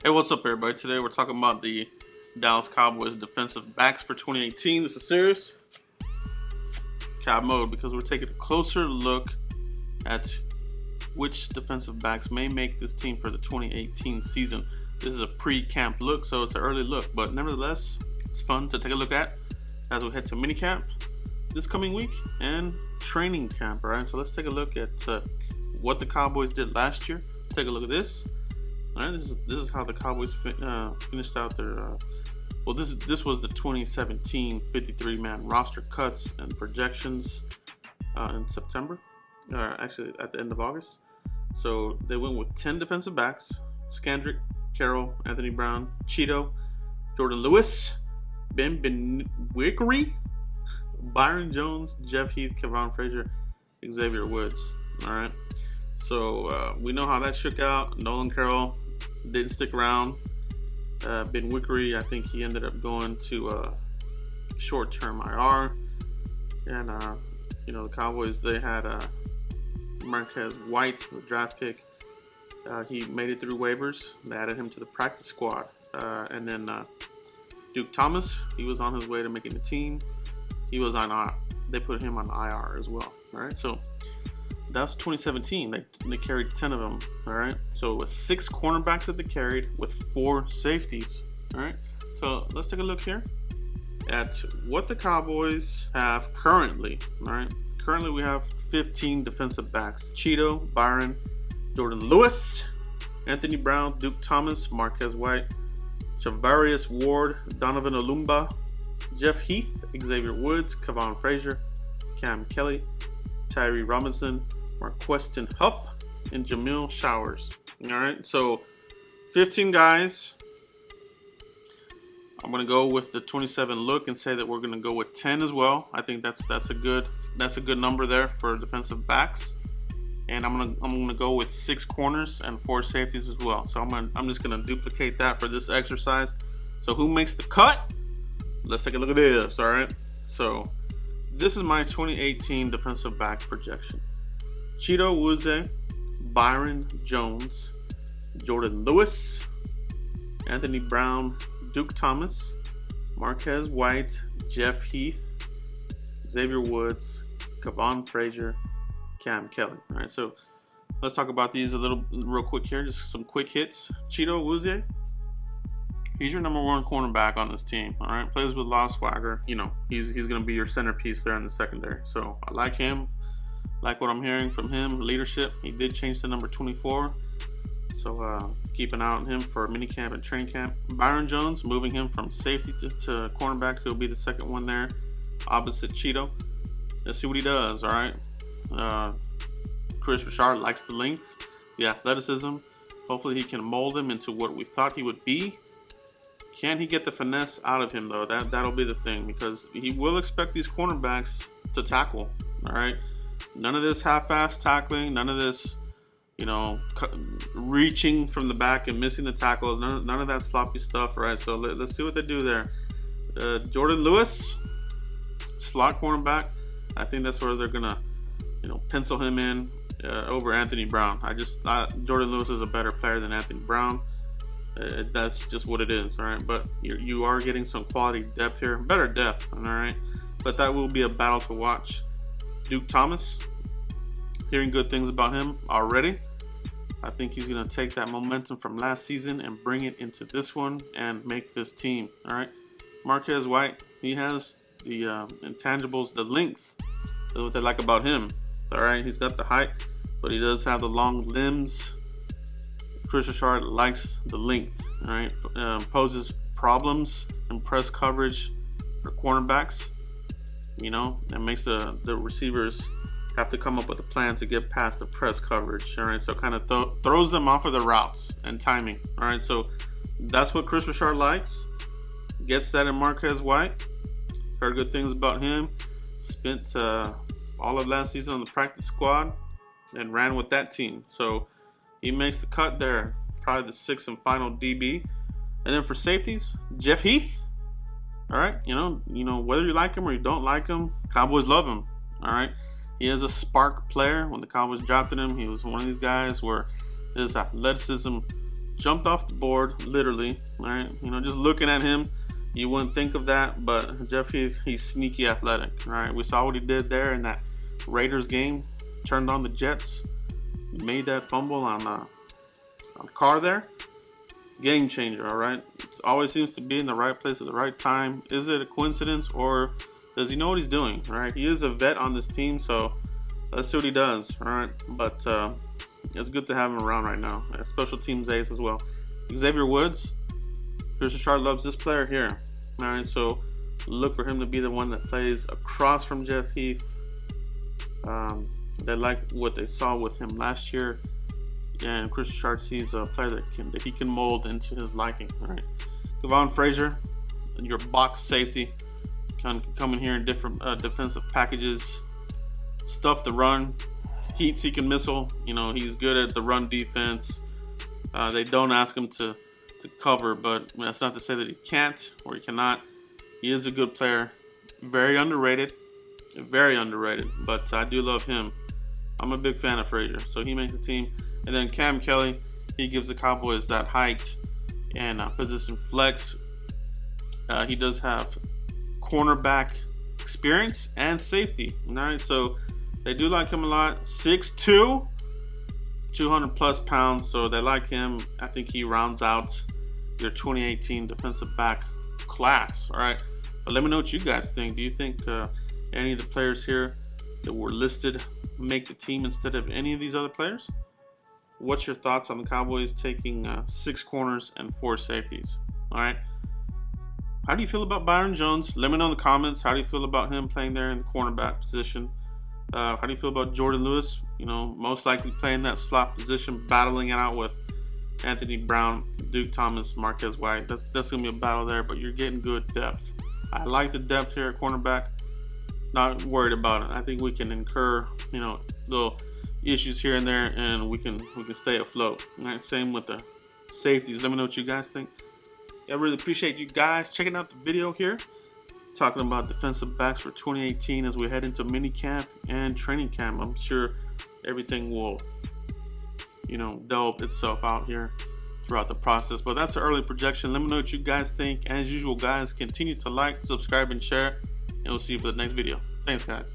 Hey, what's up, everybody? Today we're talking about the Dallas Cowboys defensive backs for 2018. This is serious Cab mode because we're taking a closer look at which defensive backs may make this team for the 2018 season. This is a pre-camp look, so it's an early look, but nevertheless, it's fun to take a look at as we head to minicamp this coming week and training camp. All right, so let's take a look at what the Cowboys did last year. Take a look at this. All right, this is how the Cowboys finished out their. Well, this was the 2017 53-man roster cuts and projections in September. Actually, at the end of August. So they went with 10 defensive backs: Scandrick, Carroll, Anthony Brown, Cheeto, Jourdan Lewis, Ben Wickery, Byron Jones, Jeff Heath, Kevon Frazier, Xavier Woods. All right. So we know how that shook out. Nolan Carroll didn't stick around. Ben Wickery, I think he ended up going to short-term IR. And the Cowboys, they had Marquez White, the draft pick. He made it through waivers. They added him to the practice squad. And then Duke Thomas, he was on his way to making the team. He was on they put him on IR as well. All right, so that's 2017. They carried 10 of them. All right, so it was 6 cornerbacks that they carried with 4 safeties. All right, so let's take a look here at what the Cowboys have currently. All right, currently we have 15 defensive backs: Cheeto, Byron, Jourdan Lewis, Anthony Brown, Duke Thomas, Marquez White, Charvarius Ward, Donovan Olumba, Jeff Heath, Xavier Woods, Kevon Frazier, Cam Kelly, Tyree Robinson, Marquez Huff, and Jamil Showers. All right, so 15 guys. I'm gonna go with the 27 look and say that we're gonna go with 10 as well. I think that's a good number there for defensive backs. And I'm gonna go with 6 corners and 4 safeties as well. So I'm just gonna duplicate that for this exercise. So who makes the cut? Let's take a look at this. All right, so this is my 2018 defensive back projection: Cheeto Wuze, Byron Jones, Jourdan Lewis, Anthony Brown, Duke Thomas, Marquez White, Jeff Heath, Xavier Woods, Kevon Frazier, Cam Kelly. All right, so let's talk about these real quick here. Just some quick hits. Cheeto Wuze, he's your number 1 cornerback on this team. All right, plays with a lot of swagger. He's going to be your centerpiece there in the secondary. So I like him. Like what I'm hearing from him. Leadership. He did change to number 24. So keep an eye on him for minicamp and training camp. Byron Jones, moving him from safety to cornerback. He'll be the second one there, opposite Cheeto. Let's see what he does. All right. Chris Richard likes the length, the athleticism. Hopefully he can mold him into what we thought he would be. Can he get the finesse out of him, though? That'll be the thing, because he will expect these cornerbacks to tackle. All right, none of this half-ass tackling, none of this, reaching from the back and missing the tackles. None of that sloppy stuff. All right, so let's see what they do there. Jourdan Lewis, slot cornerback. I think that's where they're gonna, pencil him in over Anthony Brown. Jourdan Lewis is a better player than Anthony Brown. That's just what it is. All right, but you are getting some quality depth here, better depth. All right, but that will be a battle to watch. Duke Thomas, hearing good things about him already. I think he's going to take that momentum from last season and bring it into this one and make this team. All right, Marquez White, he has the intangibles, the length. That's what they like about him. All right, he's got the height, but he does have the long limbs. Chris Richard likes the length. All right, poses problems in press coverage for cornerbacks. And makes the receivers have to come up with a plan to get past the press coverage. All right, so kind of throws them off of their routes and timing. All right, so that's what Chris Richard likes. Gets that in Marquez White. Heard good things about him. Spent all of last season on the practice squad and ran with that team. So he makes the cut there, probably the 6th and final DB. And then for safeties, Jeff Heath. All right, whether you like him or you don't like him, Cowboys love him. All right, he is a spark player. When the Cowboys drafted him, he was one of these guys where his athleticism jumped off the board, literally. Right? You know, just looking at him, you wouldn't think of that, but Jeff Heath, he's sneaky athletic. Right? We saw what he did there in that Raiders game. Turned on the Jets, made that fumble on Carr there. Game changer, all right? It always seems to be in the right place at the right time. Is it a coincidence, or does he know what he's doing, right? He is a vet on this team, so let's see what he does, all right? But it's good to have him around right now. Special teams ace as well. Xavier Woods, Christian Sharp loves this player here, all right? So look for him to be the one that plays across from Jeff Heath. They like what they saw with him last year, and Christian Sharp sees a player that he can mold into his liking. All right, Kevon Frazier, your box safety, can come in here in different defensive packages, stuff the run, heat-seeking missile. You know, he's good at the run defense. They don't ask him to cover, but that's not to say that he can't or he cannot. He is a good player, very underrated, but I do love him. I'm a big fan of Frazier, so he makes the team. And then Cam Kelly, he gives the Cowboys that height and position flex. He does have cornerback experience and safety. All right, so they do like him a lot. 6'2", 200 plus pounds, so they like him. I think he rounds out your 2018 defensive back class. All right, but let me know what you guys think. Do you think any of the players here that were listed make the team instead of any of these other players? What's your thoughts on the Cowboys taking 6 corners and 4 safeties? All right. How do you feel about Byron Jones? Let me know in the comments. How do you feel about him playing there in the cornerback position? How do you feel about Jourdan Lewis? You know, most likely playing that slot position, battling it out with Anthony Brown, Duke Thomas, Marquez White. That's going to be a battle there, but you're getting good depth. I like the depth here at cornerback. Not worried about it. I think we can incur, you know, little issues here and there, and we can stay afloat. All right, same with the safeties. Let me know what you guys think. I really appreciate you guys checking out the video here, talking about defensive backs for 2018 as we head into mini camp and training camp. I'm sure everything will, you know, delve itself out here throughout the process. But that's an early projection. Let me know what you guys think. As usual, guys, continue to like, subscribe, and share. And we'll see you for the next video. Thanks, guys.